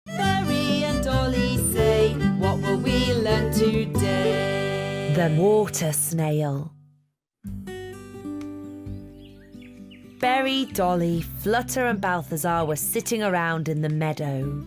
Berry and Dolly say, what will we learn today? The Water Snail. Berry, Dolly, Flutter and Balthazar were sitting around in the meadow.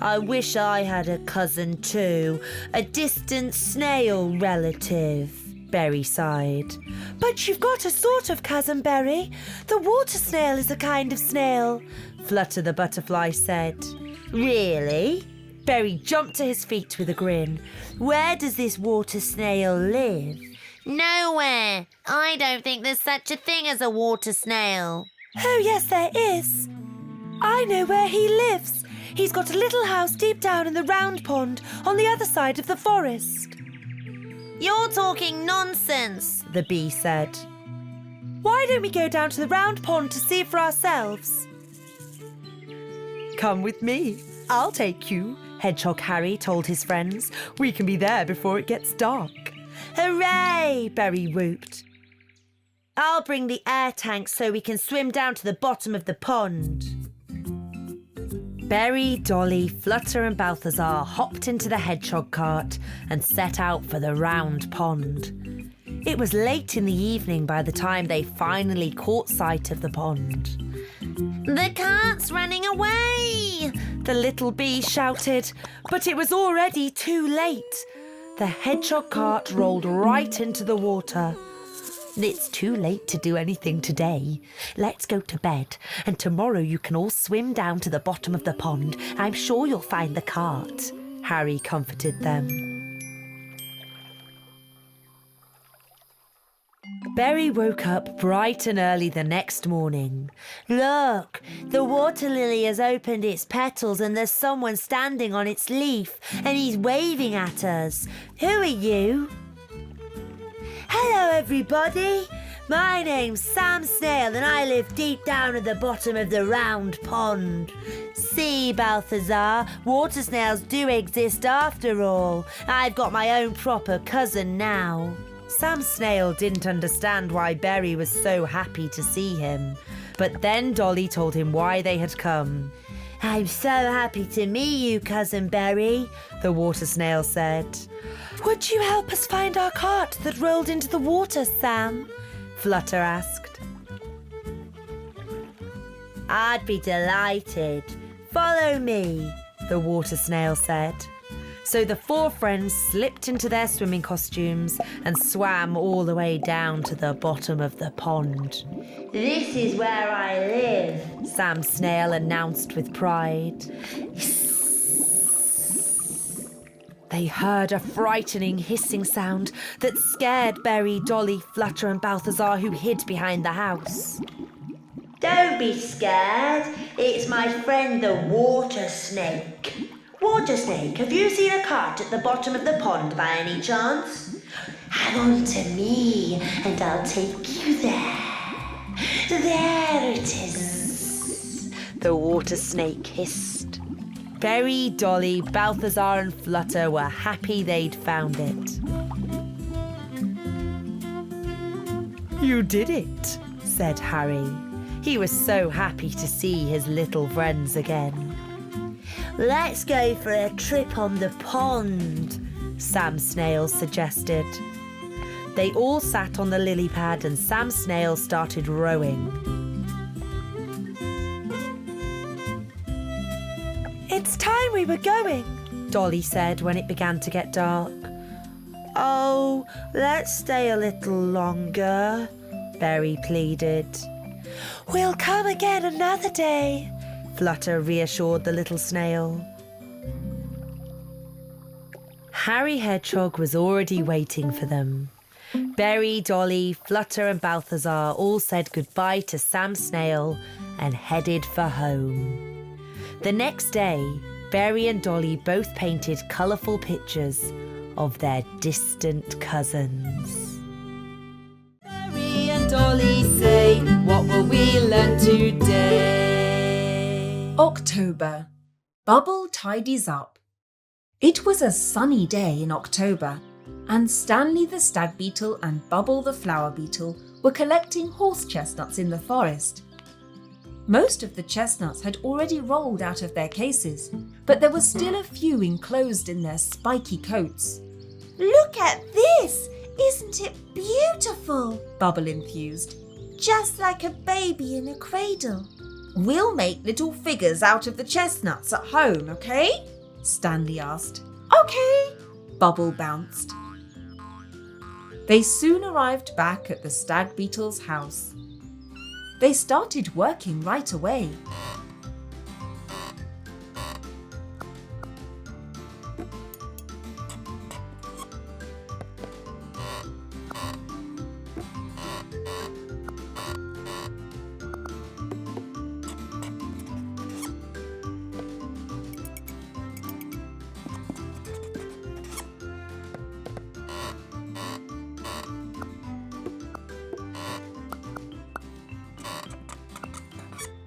I wish I had a cousin too, a distant snail relative, Berry sighed. But you've got a sort of cousin, Berry. The water snail is a kind of snail, Flutter the butterfly said. Really? Berry jumped to his feet with a grin. Where does this water snail live? Nowhere. I don't think there's such a thing as a water snail. Oh, yes, there is. I know where he lives. He's got a little house deep down in the round pond on the other side of the forest. You're talking nonsense, the bee said. Why don't we go down to the round pond to see for ourselves? Come with me. I'll take you, Hedgehog Harry told his friends. We can be there before it gets dark. Hooray! Berry whooped. I'll bring the air tank so we can swim down to the bottom of the pond. Berry, Dolly, Flutter and Balthazar hopped into the hedgehog cart and set out for the round pond. It was late in the evening by the time they finally caught sight of the pond. The cart's running away! The little bee shouted, but it was already too late. The hedgehog cart rolled right into the water. It's too late to do anything today. Let's go to bed, and tomorrow you can all swim down to the bottom of the pond. I'm sure you'll find the cart, Harry comforted them. Berry woke up bright and early the next morning. Look, the water lily has opened its petals and there's someone standing on its leaf and he's waving at us. Who are you? Hello, everybody. My name's Sam Snail and I live deep down at the bottom of the round pond. See, Balthazar, water snails do exist after all. I've got my own proper cousin now. Sam Snail didn't understand why Berry was so happy to see him. But then Dolly told him why they had come. I'm so happy to meet you, Cousin Berry, the water snail said. Would you help us find our cart that rolled into the water, Sam? Flutter asked. I'd be delighted. Follow me, the water snail said. So the four friends slipped into their swimming costumes and swam all the way down to the bottom of the pond. This is where I live, Sam Snail announced with pride. They heard a frightening hissing sound that scared Berry, Dolly, Flutter and Balthazar, who hid behind the house. Don't be scared. It's my friend the Water Snake. Water Snake, have you seen a cart at the bottom of the pond by any chance? Hang on to me and I'll take you there. There it is, the Water Snake hissed. Berry, Dolly, Balthazar and Flutter were happy they'd found it. You did it, said Harry. He was so happy to see his little friends again. Let's go for a trip on the pond, Sam Snail suggested. They all sat on the lily pad and Sam Snail started rowing. It's time we were going, Dolly said when it began to get dark. Oh, let's stay a little longer, Berry pleaded. We'll come again another day, Flutter reassured the little snail. Harry Hedgehog was already waiting for them. Berry, Dolly, Flutter and Balthazar all said goodbye to Sam Snail and headed for home. The next day, Berry and Dolly both painted colourful pictures of their distant cousins. Berry and Dolly say, what will we learn today? October. Bubble tidies up. It was a sunny day in October, and Stanley the stag beetle and Bubble the flower beetle were collecting horse chestnuts in the forest. Most of the chestnuts had already rolled out of their cases, but there were still a few enclosed in their spiky coats. Look at this! Isn't it beautiful? Bubble enthused. Just like a baby in a cradle. We'll make little figures out of the chestnuts at home, okay? Stanley asked. Okay, Bubble bounced. They soon arrived back at the stag beetle's house. They started working right away.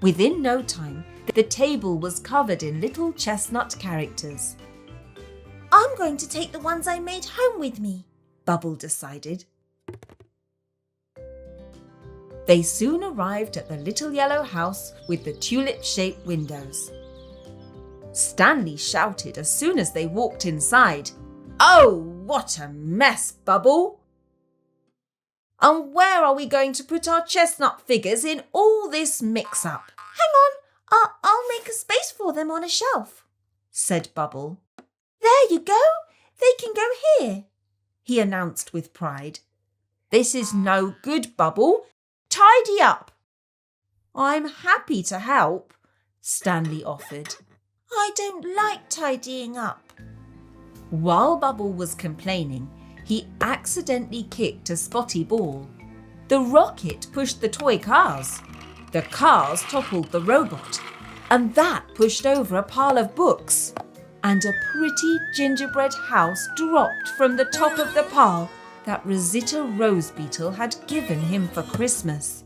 Within no time, the table was covered in little chestnut characters. I'm going to take the ones I made home with me, Bubble decided. They soon arrived at the little yellow house with the tulip-shaped windows. Stanley shouted as soon as they walked inside. "Oh, what a mess, Bubble! And where are we going to put our chestnut figures in all this mix-up?" Hang on, I'll make a space for them on a shelf, said Bubble. There you go, they can go here, he announced with pride. "This is no good, Bubble. Tidy up." "I'm happy to help," Stanley offered. I don't like tidying up. While Bubble was complaining, he accidentally kicked a spotty ball. The rocket pushed the toy cars. The cars toppled the robot, and that pushed over a pile of books. And a pretty gingerbread house dropped from the top of the pile that Rosita Rose Beetle had given him for Christmas.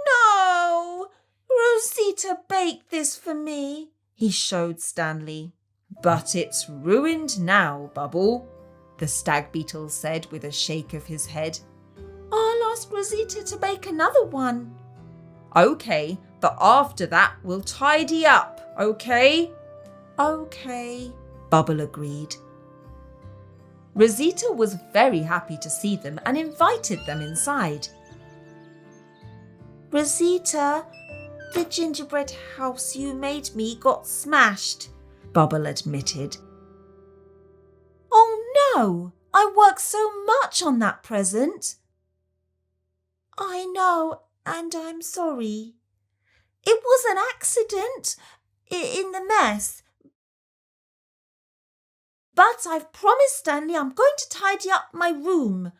No! Rosita baked this for me, he showed Stanley. "But it's ruined now, Bubble," the stag beetle said with a shake of his head. I'll ask Rosita to bake another one. "Okay, but after that we'll tidy up, okay?" Okay, Bubble agreed. Rosita was very happy to see them and invited them inside. Rosita, the gingerbread house you made me got smashed, Bubble admitted. Oh no, I worked so much on that present. I know, and I'm sorry. It was an accident in the mess. But I've promised Stanley I'm going to tidy up my room.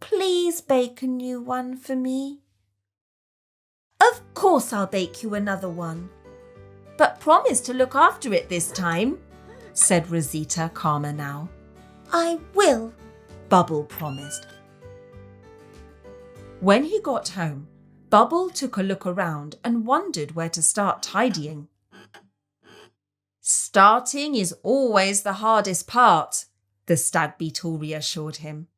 Please bake a new one for me. Of course I'll bake you another one. "But promise to look after it this time," said Rosita, calmer now. I will, Bubble promised. When he got home, Bubble took a look around and wondered where to start tidying. "Starting is always the hardest part," the stag beetle reassured him.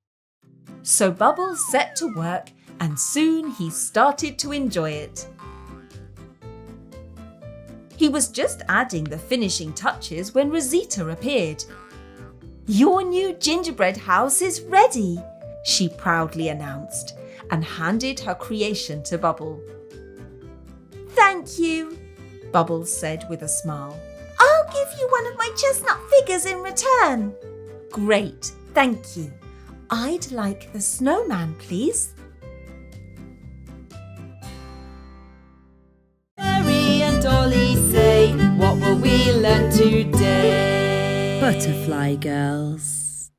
So Bubble set to work and soon he started to enjoy it. He was just adding the finishing touches when Rosita appeared. "Your new gingerbread house is ready," she proudly announced, and handed her creation to Bubble. Thank you, Bubble said with a smile. I'll give you one of my chestnut figures in return. Great, thank you. I'd like the snowman, please. Berry and Dolly say, what will we learn today? Butterfly Girls.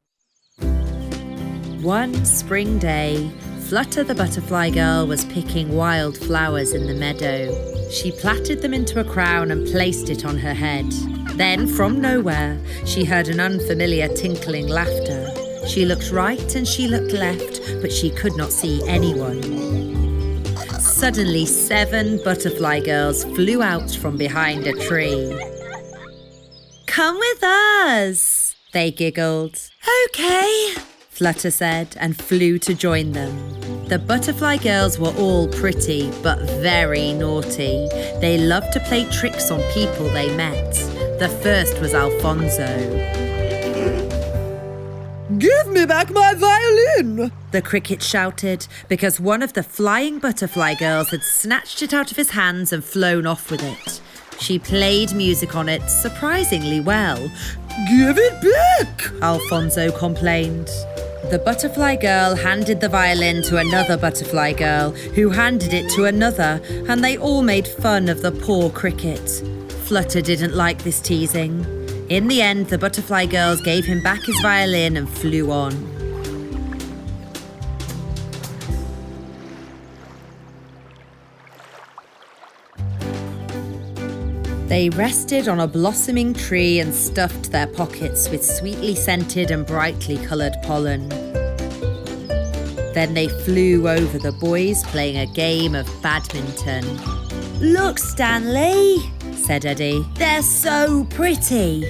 One spring day, Flutter the butterfly girl was picking wild flowers in the meadow. She plaited them into a crown and placed it on her head. Then, from nowhere, she heard an unfamiliar tinkling laughter. She looked right and she looked left, but she could not see anyone. Suddenly, 7 butterfly girls flew out from behind a tree. "Come with us," they giggled. "Okay," Flutter said and flew to join them. The butterfly girls were all pretty, but very naughty. They loved to play tricks on people they met. The first was Alfonso. Give me back my violin! The cricket shouted, because one of the flying butterfly girls had snatched it out of his hands and flown off with it. She played music on it surprisingly well. Give it back! Alfonso complained. The butterfly girl handed the violin to another butterfly girl, who handed it to another, and they all made fun of the poor cricket. Flutter didn't like this teasing. In the end, the butterfly girls gave him back his violin and flew on. They rested on a blossoming tree and stuffed their pockets with sweetly scented and brightly coloured pollen. Then they flew over the boys playing a game of badminton. "Look, Stanley," said Eddie. "They're so pretty."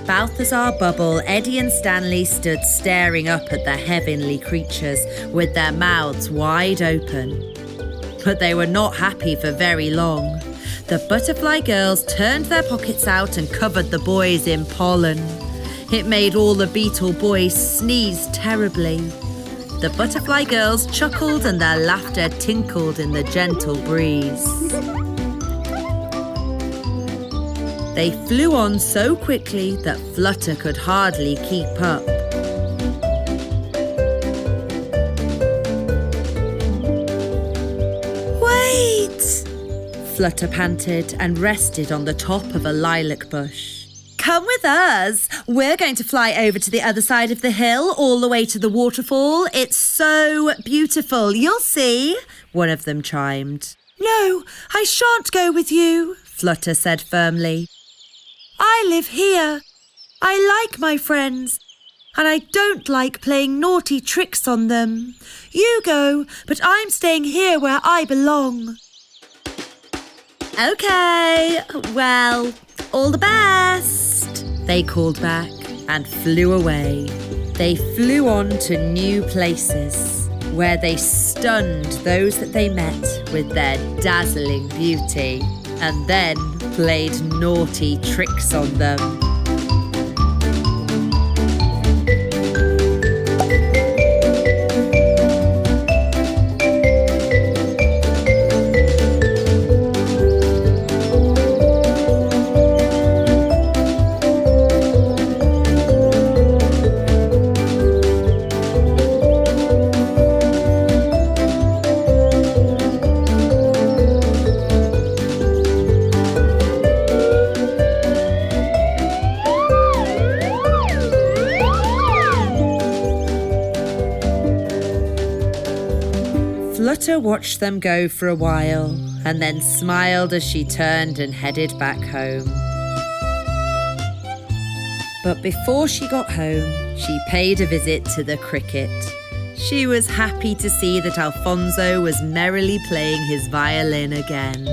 Balthazar, Bubble, Eddie and Stanley stood staring up at the heavenly creatures with their mouths wide open. But they were not happy for very long. The butterfly girls turned their pockets out and covered the boys in pollen. It made all the beetle boys sneeze terribly. The butterfly girls chuckled and their laughter tinkled in the gentle breeze. They flew on so quickly that Flutter could hardly keep up. "Wait!" Flutter panted and rested on the top of a lilac bush. "Come with us. We're going to fly over to the other side of the hill, all the way to the waterfall. It's so beautiful. You'll see," one of them chimed. "No, I shan't go with you," Flutter said firmly. "I live here. I like my friends, and I don't like playing naughty tricks on them. You go, but I'm staying here where I belong." "Okay, well, all the best," they called back and flew away. They flew on to new places, where they stunned those that they met with their dazzling beauty, and then played naughty tricks on them. Flutter watched them go for a while and then smiled as she turned and headed back home. But before she got home, she paid a visit to the cricket. She was happy to see that Alfonso was merrily playing his violin again.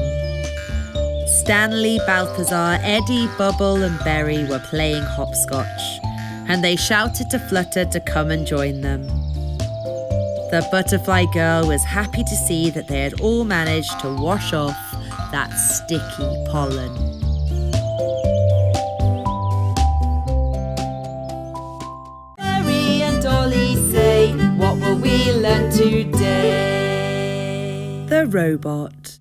Stanley, Balthazar, Eddie, Bubble and Berry were playing hopscotch, and they shouted to Flutter to come and join them. The butterfly girl was happy to see that they had all managed to wash off that sticky pollen. Berry and Dolly say, what will we learn today? The robot.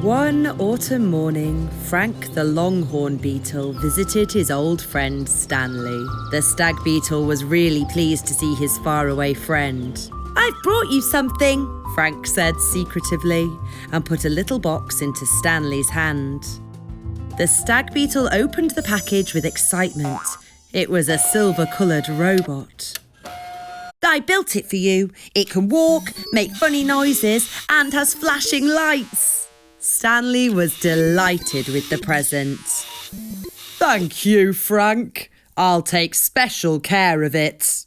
One autumn morning, Frank the longhorn beetle visited his old friend Stanley. The stag beetle was really pleased to see his faraway friend. "I've brought you something," Frank said secretively, and put a little box into Stanley's hand. The stag beetle opened the package with excitement. It was a silver-coloured robot. "I built it for you. It can walk, make funny noises, and has flashing lights." Stanley was delighted with the present. Thank you, Frank. I'll take special care of it.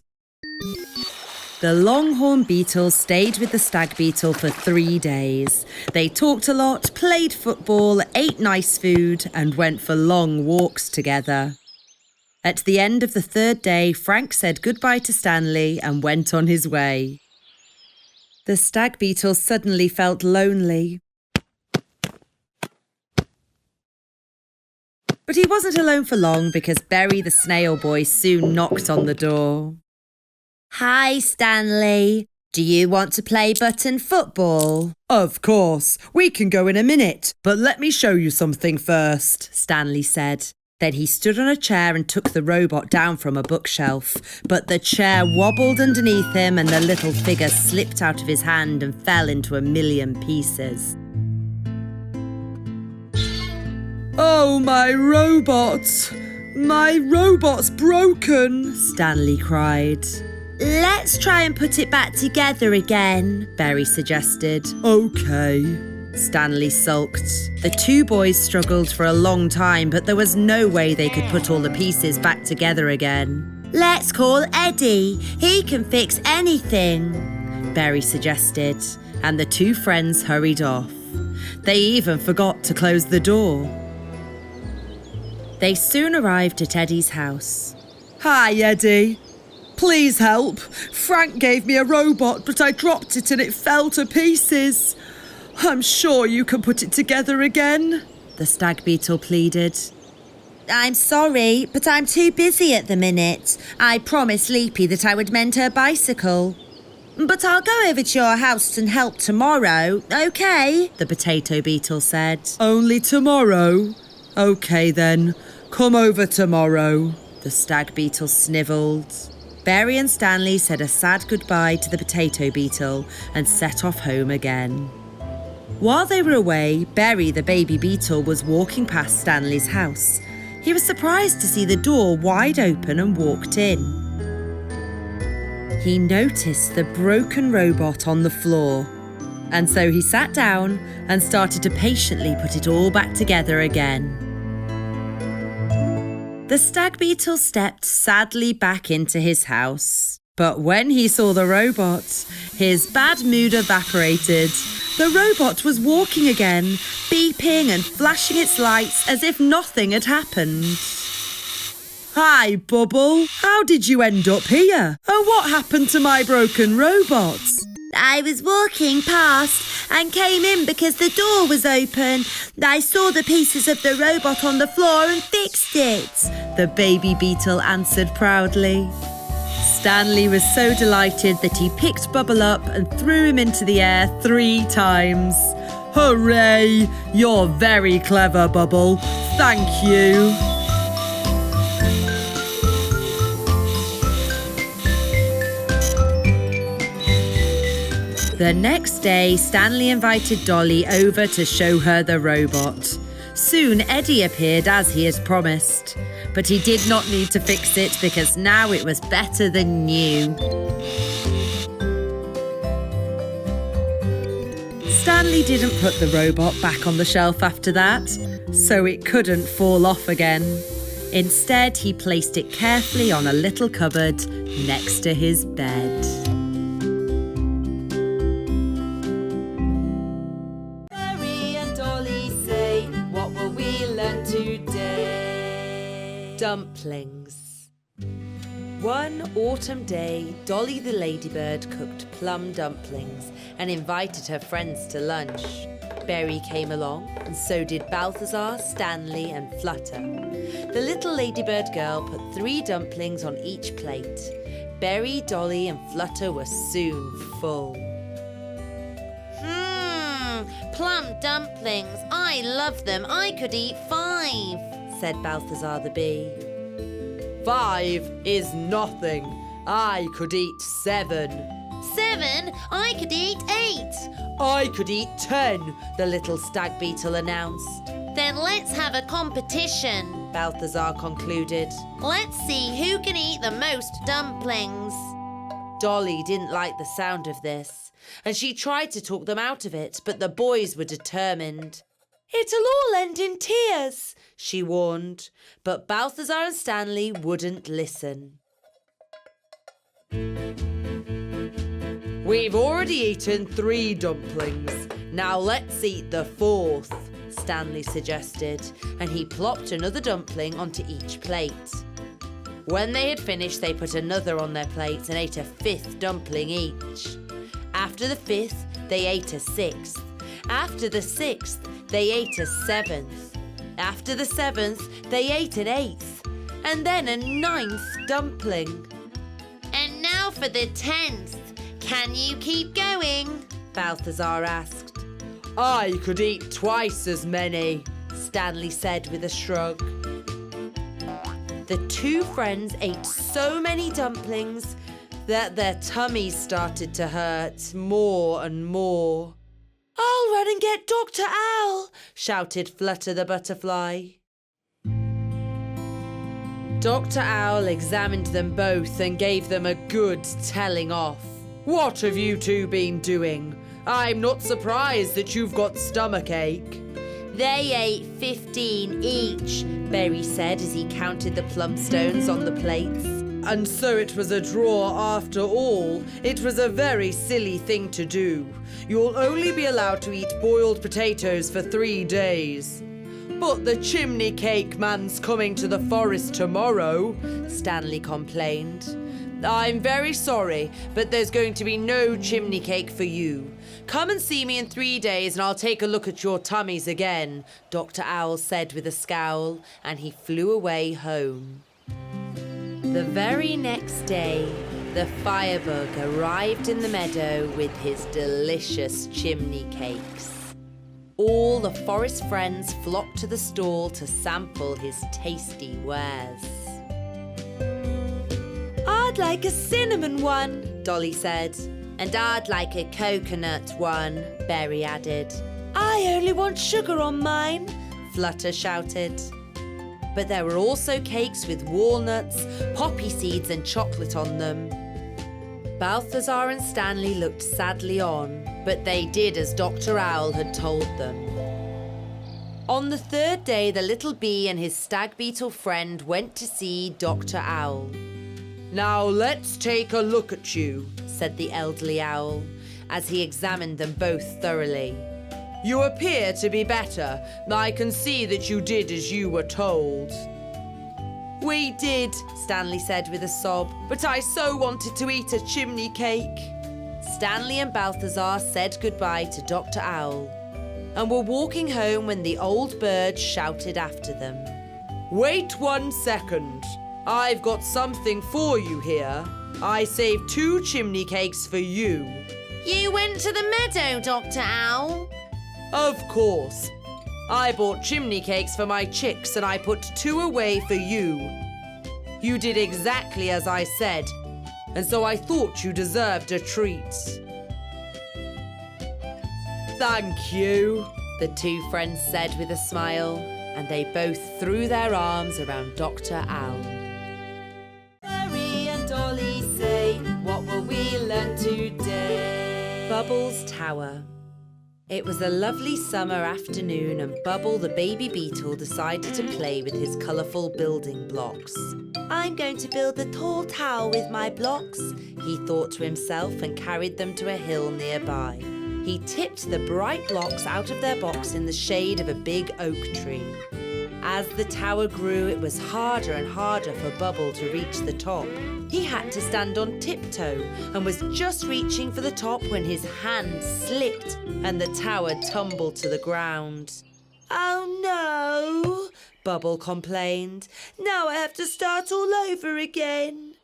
The longhorn beetle stayed with the stag beetle for 3 days. They talked a lot, played football, ate nice food, and went for long walks together. At the end of the 3rd day, Frank said goodbye to Stanley and went on his way. The stag beetle suddenly felt lonely. But he wasn't alone for long because Berry the snail boy soon knocked on the door. Hi, Stanley. Do you want to play button football? Of course, we can go in a minute, but let me show you something first, Stanley said. Then he stood on a chair and took the robot down from a bookshelf, but the chair wobbled underneath him and the little figure slipped out of his hand and fell into a million pieces. Oh, my robot! My robot's broken, Stanley cried. Let's try and put it back together again, Berry suggested. OK. Stanley sulked. The two boys struggled for a long time, but there was no way they could put all the pieces back together again. Let's call Eddie. He can fix anything, Berry suggested, and the two friends hurried off. They even forgot to close the door. They soon arrived at Eddie's house. Hi, Eddie. Please help. Frank gave me a robot, but I dropped it and it fell to pieces. I'm sure you can put it together again, the stag beetle pleaded. I'm sorry, but I'm too busy at the minute. I promised Leapy that I would mend her bicycle. But I'll go over to your house and help tomorrow, OK? The potato beetle said. Only tomorrow? OK then, come over tomorrow, the stag beetle snivelled. Berry and Stanley said a sad goodbye to the potato beetle and set off home again. While they were away, Berry the baby beetle was walking past Stanley's house. He was surprised to see the door wide open and walked in. He noticed the broken robot on the floor, and so he sat down and started to patiently put it all back together again. The stag beetle stepped sadly back into his house. But when he saw the robot, his bad mood evaporated. The robot was walking again, beeping and flashing its lights as if nothing had happened. Hi, Bubble. How did you end up here? And what happened to my broken robot? I was walking past and came in because the door was open. I saw the pieces of the robot on the floor and fixed it, the baby beetle answered proudly. Stanley was so delighted that he picked Bubble up and threw him into the air 3 times. Hooray! You're very clever, Bubble. Thank you. The next day, Stanley invited Dolly over to show her the robot. Soon, Eddie appeared as he had promised. But he did not need to fix it because now it was better than new. Stanley didn't put the robot back on the shelf after that, so it couldn't fall off again. Instead, he placed it carefully on a little cupboard next to his bed. Berry and Dolly say, what will we learn today? Dumplings. One autumn day, Dolly the ladybird cooked plum dumplings and invited her friends to lunch. Berry came along, and so did Balthazar, Stanley and Flutter. The little ladybird girl put 3 dumplings on each plate. Berry, Dolly and Flutter were soon full. Plum dumplings. I love them. I could eat 5, said Balthazar the bee. 5 is nothing. I could eat 7. 7? I could eat 8. I could eat 10, the little stag beetle announced. Then let's have a competition, Balthazar concluded. Let's see who can eat the most dumplings. Dolly didn't like the sound of this, and she tried to talk them out of it, but the boys were determined. It'll all end in tears, she warned, but Balthazar and Stanley wouldn't listen. We've already eaten 3 dumplings. Now let's eat the 4th, Stanley suggested, and he plopped another dumpling onto each plate. When they had finished, they put another on their plates and ate a 5th dumpling each. After the 5th, they ate a 6th. After the 6th, they ate a 7th. After the 7th, they ate an 8th. And then a 9th dumpling. And now for the 10th. Can you keep going? Balthazar asked. I could eat twice as many. Stanley said with a shrug. The two friends ate so many dumplings that their tummies started to hurt more and more. "I'll run and get Dr. Owl," shouted Flutter the butterfly. Dr. Owl examined them both and gave them a good telling off. What have you two been doing? I'm not surprised that you've got stomachache. "They ate 15 each," Berry said as he counted the plum stones on the plates. And so it was a draw after all. It was a very silly thing to do. You'll only be allowed to eat boiled potatoes for 3 days. But the chimney cake man's coming to the forest tomorrow, Stanley complained. I'm very sorry, but there's going to be no chimney cake for you. "Come and see me in 3 days and I'll take a look at your tummies again," Dr. Owl said with a scowl, and he flew away home. The very next day, the firebug arrived in the meadow with his delicious chimney cakes. All the forest friends flocked to the stall to sample his tasty wares. "I'd like a cinnamon one," Dolly said. "And I'd like a coconut one," Berry added. "I only want sugar on mine," Flutter shouted. But there were also cakes with walnuts, poppy seeds and chocolate on them. Balthazar and Stanley looked sadly on, but they did as Dr. Owl had told them. On the 3rd day, the little bee and his stag beetle friend went to see Dr. Owl. Now let's take a look at you, said the elderly owl, as he examined them both thoroughly. You appear to be better. I can see that you did as you were told. We did, Stanley said with a sob, but I so wanted to eat a chimney cake. Stanley and Balthazar said goodbye to Dr. Owl and were walking home when the old bird shouted after them. Wait 1 second. I've got something for you here. I saved 2 chimney cakes for you. You went to the meadow, Dr. Owl? Of course. I bought chimney cakes for my chicks and I put 2 away for you. You did exactly as I said, and so I thought you deserved a treat. Thank you, the 2 friends said with a smile, and they both threw their arms around Dr. Owl. Berry and Dolly say, what will we learn today? Bubbles' Tower. It was a lovely summer afternoon and Bubble the baby beetle decided to play with his colourful building blocks. I'm going to build a tall tower with my blocks, he thought to himself and carried them to a hill nearby. He tipped the bright blocks out of their box in the shade of a big oak tree. As the tower grew, it was harder and harder for Bubble to reach the top. He had to stand on tiptoe and was just reaching for the top when his hand slipped and the tower tumbled to the ground. Oh no, Bubble complained. Now I have to start all over again.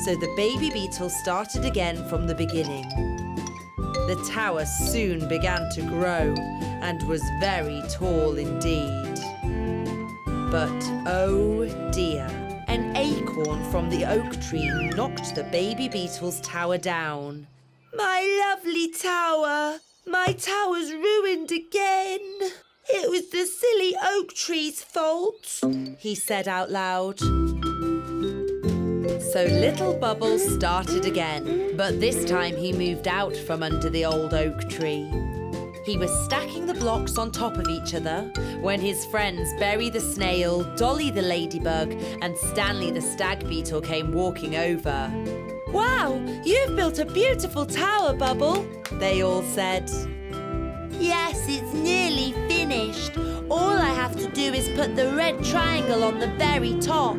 So the baby beetle started again from the beginning. The tower soon began to grow and was very tall indeed. But oh dear, an acorn from the oak tree knocked the baby beetle's tower down. My lovely tower! My tower's ruined again! It was the silly oak tree's fault, he said out loud. So little Bubble started again, but this time he moved out from under the old oak tree. He was stacking the blocks on top of each other when his friends Berry the snail, Dolly the ladybug and Stanley the stag beetle came walking over. Wow, you've built a beautiful tower, Bubble, they all said. Yes, it's nearly finished. All I have to do is put the red triangle on the very top.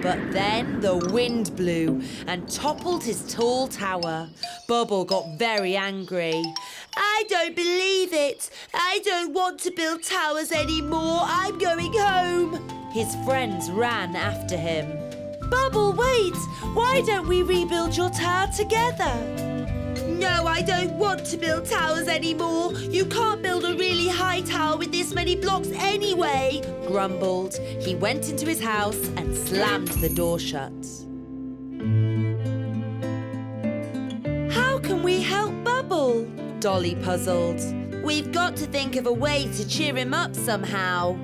But then the wind blew and toppled his tall tower. Bubble got very angry. I don't believe it. I don't want to build towers anymore. I'm going home. His friends ran after him. Bubble, wait! Why don't we rebuild your tower together? No, I don't want to build towers anymore. You can't build a really high tower with this many blocks anyway, grumbled. He went into his house and slammed the door shut. How can we help Bubble? Dolly puzzled. We've got to think of a way to cheer him up somehow.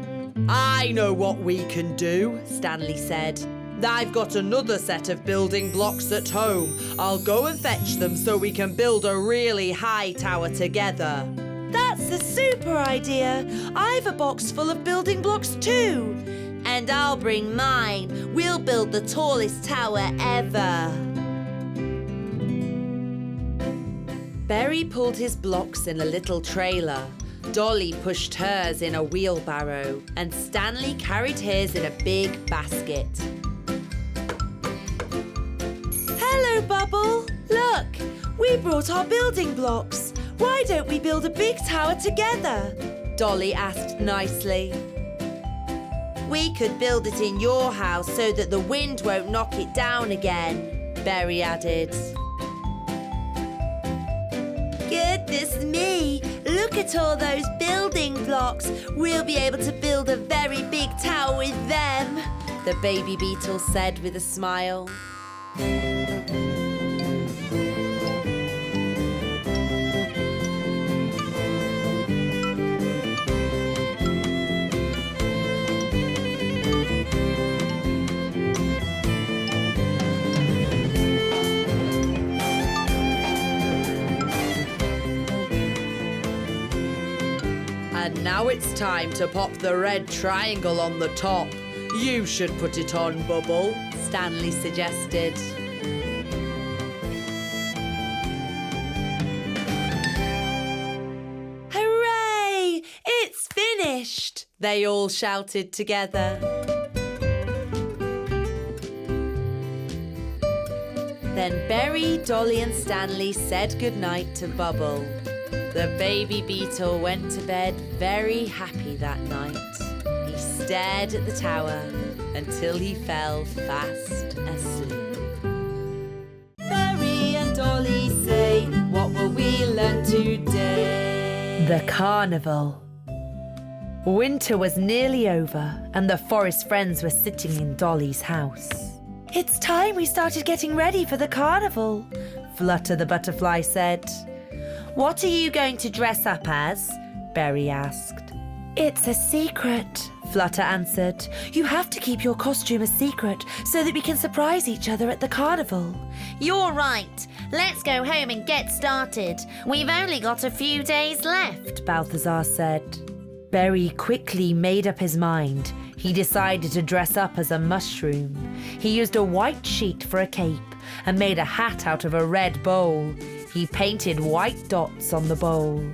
I know what we can do, Stanley said. I've got another set of building blocks at home. I'll go and fetch them so we can build a really high tower together. That's a super idea. I've a box full of building blocks too. And I'll bring mine. We'll build the tallest tower ever. Berry pulled his blocks in a little trailer. Dolly pushed hers in a wheelbarrow, and Stanley carried his in a big basket. Hello, Bubble. Look, we brought our building blocks. Why don't we build a big tower together? Dolly asked nicely. We could build it in your house so that the wind won't knock it down again, Berry added. Goodness me, look at all those building blocks. We'll be able to build a very big tower with them, the baby beetle said with a smile. And now it's time to pop the red triangle on the top. You should put it on, Bubble, Stanley suggested. Hooray! It's finished! They all shouted together. Then Berry, Dolly and Stanley said goodnight to Bubble. The baby beetle went to bed very happy that night. He stared at the tower until he fell fast asleep. Berry and Dolly say, what will we learn today? The Carnival. Winter was nearly over and the forest friends were sitting in Dolly's house. It's time we started getting ready for the carnival, Flutter the butterfly said. What are you going to dress up as? Berry asked. It's a secret, Flutter answered. You have to keep your costume a secret so that we can surprise each other at the carnival. You're right. Let's go home and get started. We've only got a few days left, Balthazar said. Berry quickly made up his mind. He decided to dress up as a mushroom. He used a white sheet for a cape and made a hat out of a red bowl. He painted white dots on the bowl.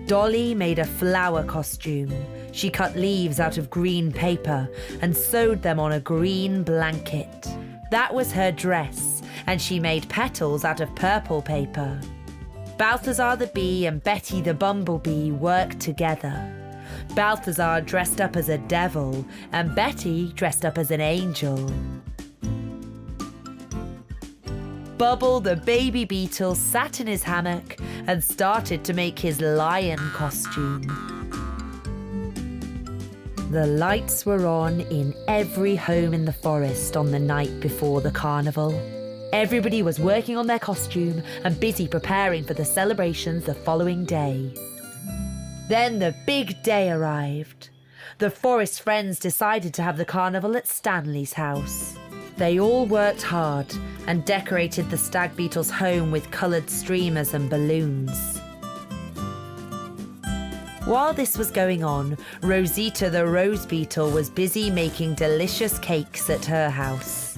Dolly made a flower costume. She cut leaves out of green paper and sewed them on a green blanket. That was her dress, and she made petals out of purple paper. Balthazar the bee and Betty the bumblebee worked together. Balthazar dressed up as a devil and Betty dressed up as an angel. Bubble the baby beetle sat in his hammock and started to make his lion costume. The lights were on in every home in the forest on the night before the carnival. Everybody was working on their costume and busy preparing for the celebrations the following day. Then the big day arrived. The forest friends decided to have the carnival at Stanley's house. They all worked hard and decorated the stag beetle's home with coloured streamers and balloons. While this was going on, Rosita the rose beetle was busy making delicious cakes at her house.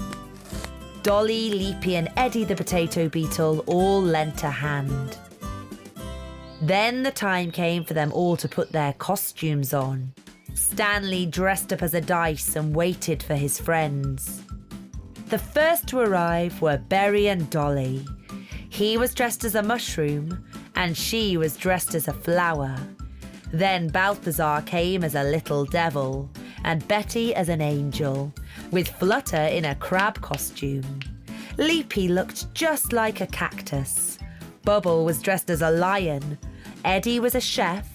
Dolly, Leapy and Eddie the potato beetle all lent a hand. Then the time came for them all to put their costumes on. Stanley dressed up as a dice and waited for his friends. The first to arrive were Berry and Dolly. He was dressed as a mushroom and she was dressed as a flower. Then Balthazar came as a little devil and Betty as an angel, with Flutter in a crab costume. Leapy looked just like a cactus. Bubble was dressed as a lion. Eddie was a chef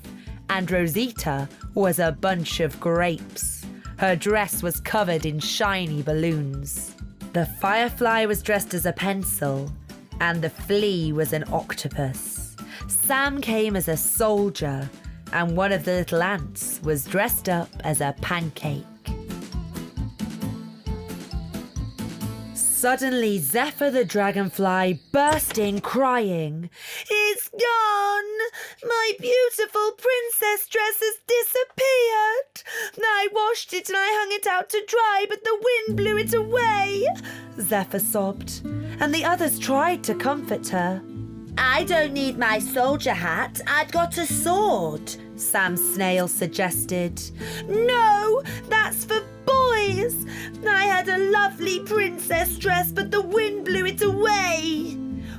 and Rosita was a bunch of grapes. Her dress was covered in shiny balloons. The firefly was dressed as a pencil and the flea was an octopus. Sam came as a soldier and one of the little ants was dressed up as a pancake. Suddenly, Zephyr the dragonfly burst in crying, "It's gone! My beautiful princess dress has disappeared! I washed it and I hung it out to dry, but the wind blew it away!" Zephyr sobbed, and the others tried to comfort her. "I don't need my soldier hat, I've got a sword," Sam Snail suggested. "No, that's for boys. I had a lovely princess dress, but the wind blew it away."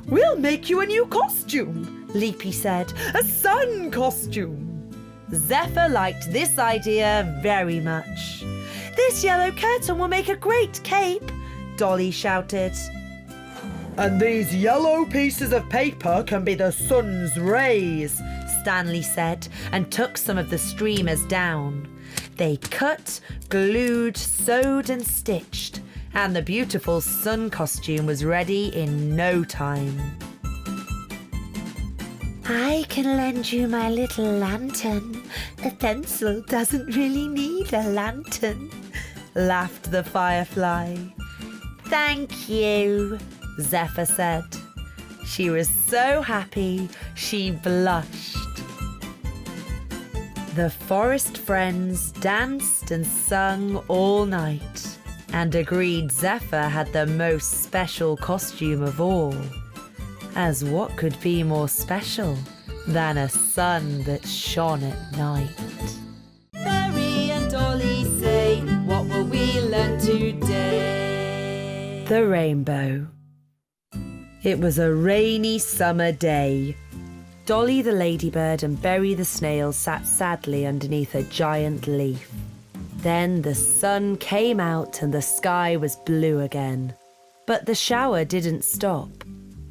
"We'll make you a new costume," Leapy said. "A sun costume." Zephyr liked this idea very much. "This yellow curtain will make a great cape," Dolly shouted. "And these yellow pieces of paper can be the sun's rays," Stanley said, and took some of the streamers down. They cut, glued, sewed and stitched, and the beautiful sun costume was ready in no time. "I can lend you my little lantern. A pencil doesn't really need a lantern," laughed the firefly. "Thank you," Zephyr said. She was so happy she blushed. The forest friends danced and sung all night and agreed Zephyr had the most special costume of all. As what could be more special than a sun that shone at night? Berry and Dolly say, what will we learn today? The rainbow. It was a rainy summer day. Dolly the ladybird and Berry the snail sat sadly underneath a giant leaf. Then the sun came out and the sky was blue again. But the shower didn't stop.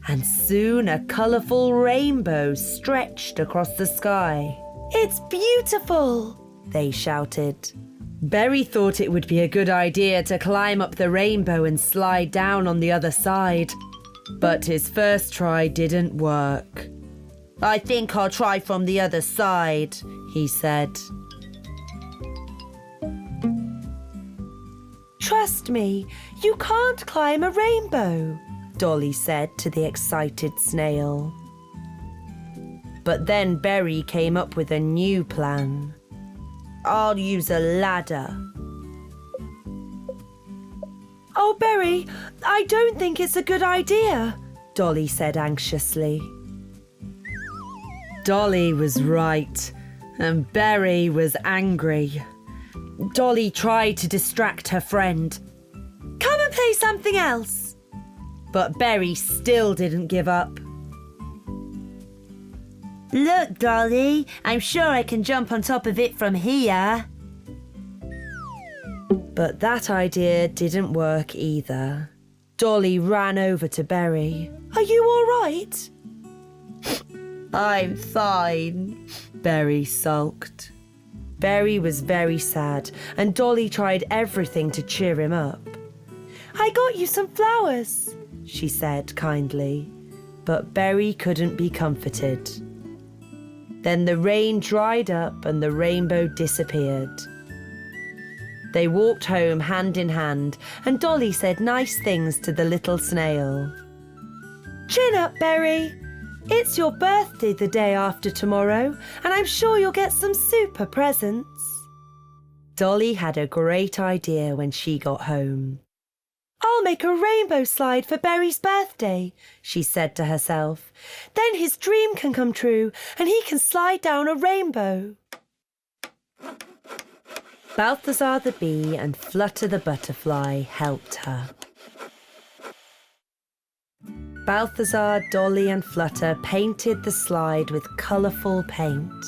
And soon a colourful rainbow stretched across the sky. "It's beautiful!" they shouted. Berry thought it would be a good idea to climb up the rainbow and slide down on the other side. But his first try didn't work. "I think I'll try from the other side," he said. "Trust me, you can't climb a rainbow," Dolly said to the excited snail. But then Berry came up with a new plan. "I'll use a ladder." "Oh, Berry, I don't think it's a good idea," Dolly said anxiously. Dolly was right, and Berry was angry. Dolly tried to distract her friend. "Come and play something else." But Berry still didn't give up. "Look, Dolly, I'm sure I can jump on top of it from here." But that idea didn't work either. Dolly ran over to Berry. "Are you all right?" "I'm fine," Berry sulked. Berry was very sad, and Dolly tried everything to cheer him up. "I got you some flowers," she said kindly, but Berry couldn't be comforted. Then the rain dried up and the rainbow disappeared. They walked home hand in hand, and Dolly said nice things to the little snail. "Chin up, Berry. It's your birthday the day after tomorrow, and I'm sure you'll get some super presents." Dolly had a great idea when she got home. "I'll make a rainbow slide for Berry's birthday," she said to herself. "Then his dream can come true and he can slide down a rainbow." Balthazar the bee and Flutter the butterfly helped her. Balthazar, Dolly and Flutter painted the slide with colourful paint,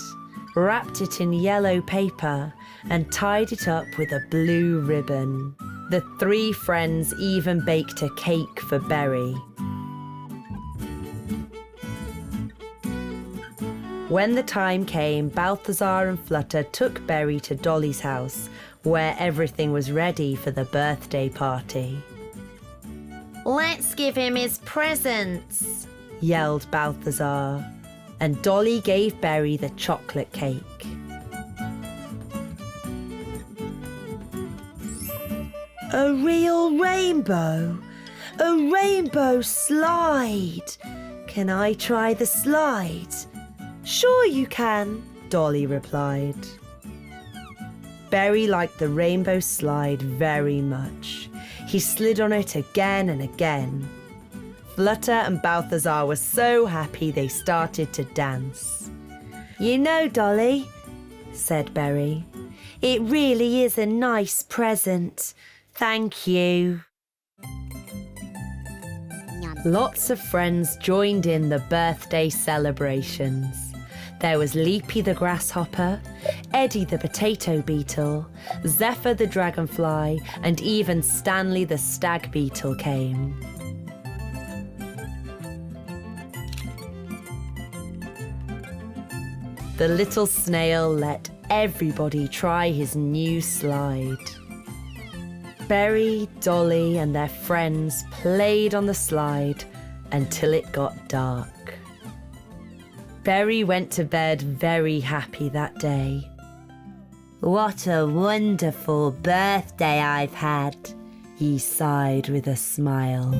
wrapped it in yellow paper and tied it up with a blue ribbon. The three friends even baked a cake for Berry. When the time came, Balthazar and Flutter took Berry to Dolly's house, where everything was ready for the birthday party. Let's give him his presents, yelled Balthazar, and Dolly gave Berry the chocolate cake. A real rainbow! A rainbow slide! Can I try the slide? Sure you can, Dolly replied. Berry liked the rainbow slide very much. He slid on it again and again. Flutter and Balthazar were so happy they started to dance. You know, Dolly, said Berry, it really is a nice present. Thank you. Lots of friends joined in the birthday celebrations. There was Leapy the grasshopper, Eddie the potato beetle, Zephyr the dragonfly, and even Stanley the stag beetle came. The little snail let everybody try his new slide. Berry, Dolly and their friends played on the slide until it got dark. Berry went to bed very happy that day. What a wonderful birthday I've had, he sighed with a smile.